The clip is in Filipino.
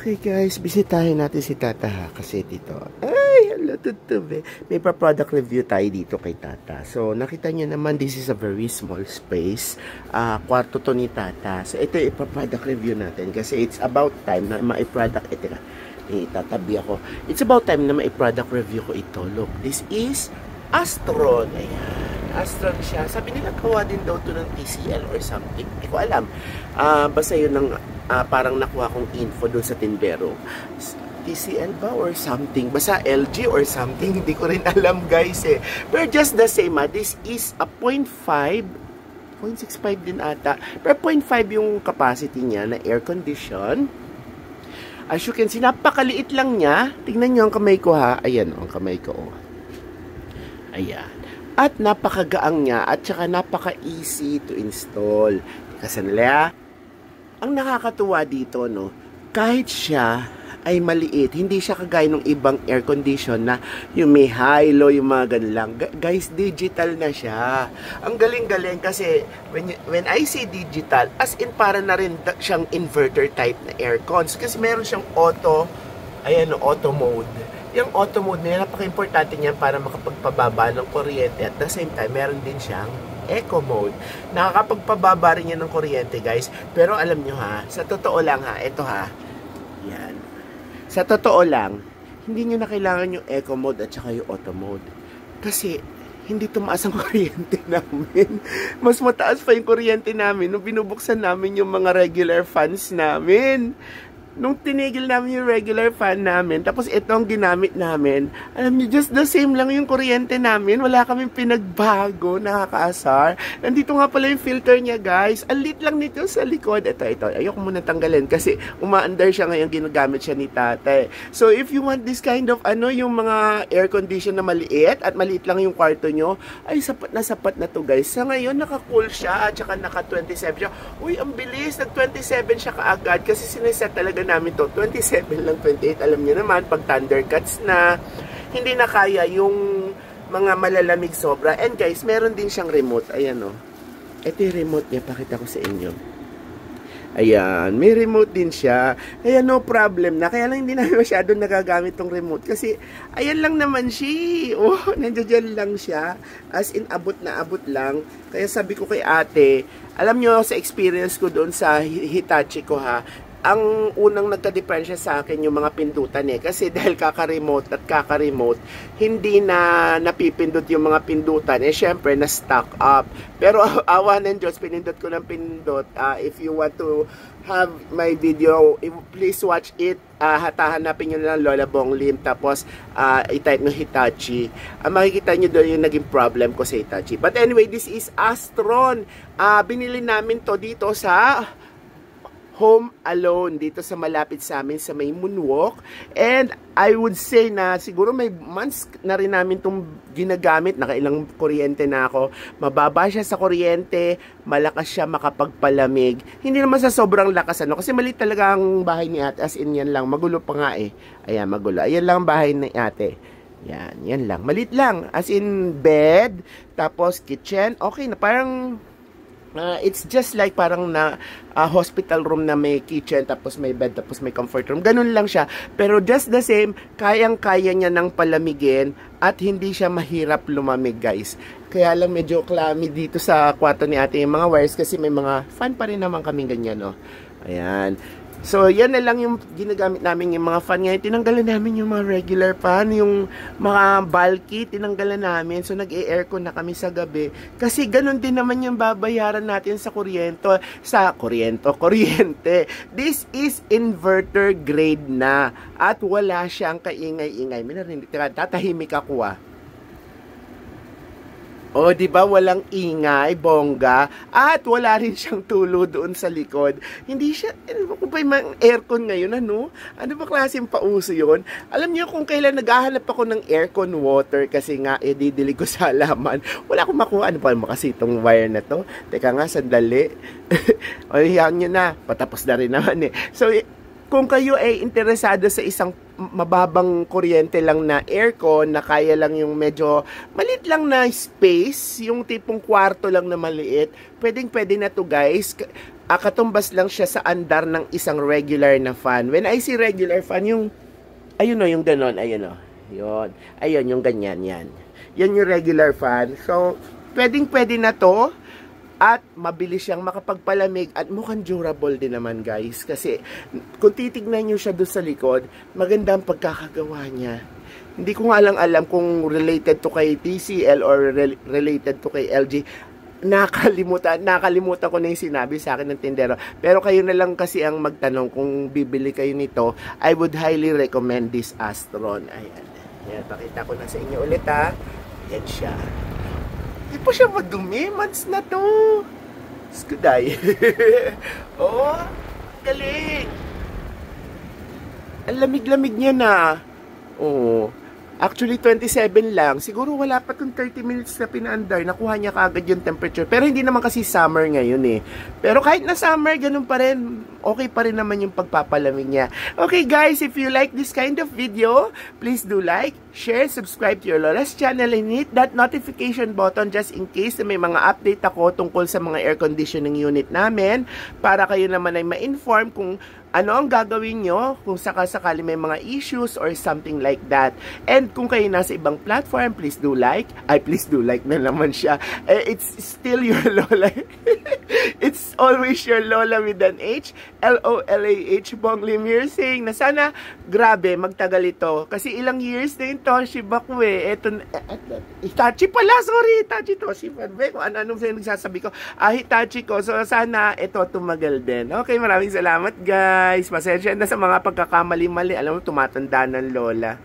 Okay guys, bisitahin natin si Tata ha, kasi dito, ay, hello tutube. May pa-product review tayo dito kay Tata. So, nakita niyo naman, this is a very small space. Kwarto to ni Tata. So, ito yung pa-product review natin kasi it's about time na ma-product, itatabi ako. It's about time na ma-product review ko ito. Look, this is Astron. Ayan. Astron siya. Sabi nila gawa din daw to ng TCL or something. Hindi ko alam. Basta yun ang parang nakuha kong info doon sa tindero. TCL ba or something? Basta LG or something. Hindi ko rin alam guys eh. Pero just the same this is a 0.5 0.65 din ata. Pero 0.5 yung capacity niya na air condition. As you can see, napakaliit lang niya. Tingnan nyo ang kamay ko ha. Ayan ang kamay ko. Ayan. At napakagaang niya at saka napaka-easy to install. Kasi nila, ang nakakatuwa dito, no, kahit siya ay maliit, hindi siya kagaya ng ibang air condition na yung may high, low, yung mga ganun lang. Guys, digital na siya. Ang galing-galing kasi when I say digital, as in para na rin siyang inverter type na aircons. Kasi meron siyang auto, ayan, auto mode. Yung auto mode na yan, napaka-importante niyan para makapagpababa ng kuryente. At the same time, meron din siyang eco mode. Nakakapagpababa rin yan ng kuryente, guys. Pero alam nyo ha, sa totoo lang ha, ito ha, yan. Sa totoo lang, hindi nyo na kailangan yung eco mode at saka yung auto mode. Kasi, hindi tumaas ang kuryente namin. Mas mataas pa yung kuryente namin nung binubuksan namin yung mga regular fans namin. Nung tinigil namin yung regular fan namin, tapos itong ginamit namin, alam niyo, just the same lang yung kuryente namin. Wala kaming pinagbago, nakakaasar. Nandito nga pala yung filter niya, guys. Ang lit lang nito sa likod. Ito. Ayoko muna tanggalin kasi umaandar siya ngayon, ginagamit siya ni Tate. So, if you want this kind of, yung mga air condition na maliit at maliit lang yung kwarto nyo, ay sapat na to, guys. Sa ngayon, naka-cool siya at saka naka-27 siya. Uy, ang bilis. Nag-27 siya kaagad kasi sineset talaga namin to 27 lang, 28. Alam niyo naman pag Thundercats na hindi na kaya yung mga malalamig sobra. And guys, meron din siyang remote. Ayan ito yung remote niya, pakita ko sa inyo. Ayan, may remote din siya. Ayan, no problem na. Kaya lang hindi namin masyado nagagamit tong remote kasi ayan lang naman siya. Nandiyan lang siya. As in, abot na abot lang. Kaya sabi ko kay ate, alam nyo sa experience ko doon sa Hitachi ko ha, ang unang nagka-diferensya sa akin yung mga pindutan kasi dahil kaka-remote at kaka-remote, hindi na napipindot yung mga pindutan. Syempre, na-stock up. Pero awa ng Diyos, pinindot ko ng pindot. If you want to have my video, please watch it. Hanapin nyo na lang Lola Bong Lim, tapos i-type nyo Hitachi. Makikita nyo doon yung naging problem ko sa Hitachi. But anyway, this is Astron. Binili namin to dito sa Home Alone, dito sa malapit sa amin sa may Moonwalk. And I would say na siguro may months na rin namin itong ginagamit. Nakailang kuryente na ako. Mababa siya sa kuryente, malakas siya makapagpalamig. Hindi naman sa sobrang lakas kasi maliit talaga ang bahay ni ate. As in, yan lang. Magulo pa nga Ayan, magulo. Ayan lang ang bahay ni ate. Yan lang. Maliit lang. As in, bed, tapos kitchen. Okay na, parang it's just like parang na hospital room na may kitchen, tapos may bed, tapos may comfort room. Ganun lang siya. Pero just the same, kayang-kaya niya ng palamigin at hindi siya mahirap lumamig, guys. Kaya lang medyo clammy dito sa kwarto ni ate yung mga wires kasi may mga fan pa rin naman kaming ganyan, Ayan. So, yan na lang yung ginagamit namin yung mga fan. Ngayon, tinanggalan namin yung mga regular fan, yung mga bulky, tinanggalan namin. So, nag-e-aircon na kami sa gabi. Kasi ganun din naman yung babayaran natin sa kuryente. This is inverter grade na. At wala siyang kaingay-ingay. Tatahimik ako di ba walang ingay, bongga, at wala rin siyang tulo doon sa likod. Hindi siya, kung pa yung aircon ngayon, ano ba klaseng pauso yun? Alam niyo kung kailan naghahanap ako ng aircon water kasi nga, didilig ko sa halaman. Wala akong makuha. Ano pa kasi itong wire na to? Teka nga, sandali. Yan nyo na. Patapos na rin naman So, kung kayo ay interesado sa isang mababang kuryente lang na aircon na kaya lang yung medyo maliit lang na space, yung tipong kwarto lang na maliit, pwedeng-pwede na to, guys. katumbas lang siya sa andar ng isang regular na fan. When I say regular fan, yung, ayun o, yung ganon, ayun o. Yun. Ayun, yung ganyan, yan. Yan yung regular fan. So, pwedeng-pwede na to. At mabilis siyang makapagpalamig at mukhang durable din naman guys. Kasi kung titignan nyo siya doon sa likod, maganda ang pagkakagawa niya. Hindi ko nga lang alam kung related to kay TCL or related to kay LG. Nakalimutan ko na yung sinabi sa akin ng tindero. Pero kayo na lang kasi ang magtanong kung bibili kayo nito. I would highly recommend this Astron. Ayan. Ayan, pakita ko na sa inyo ulit ha. Ayan siya. Hindi pa siya madumi. Months na to. Skuday. Oh, galing. Ang lamig-lamig niya na. Oh. Actually, 27 lang. Siguro wala pa itong 30 minutes na pinaandar. Nakuha niya kaagad yung temperature. Pero hindi naman kasi summer ngayon eh. Pero kahit na summer, ganun pa rin. Okay pa rin naman yung pagpapalamig niya. Okay guys, if you like this kind of video, please do like, share, subscribe to your Lola's channel and hit that notification button just in case na may mga update ako tungkol sa mga air conditioning unit namin para kayo naman ay ma-inform kung ano ang gagawin nyo kung sakasakali may mga issues or something like that. And kung kayo nasa ibang platform, please do like. Ay, please do like na naman siya. It's still your Lola. It's always your Lola with an H. L-O-L-A-H. Bong Limir saying na sana, grabe, magtagal ito. Kasi ilang years na yung Toshiba ko eh. Eto, Hitachi pala, sorry. Hitachi Toshiba. Kung ano-anong nagsasabi ko. Hitachi ko. So, sana ito tumagal din. Okay, maraming salamat guys. Pasensya na sa mga pagkakamali-mali. Alam mo, tumatanda ng Lola.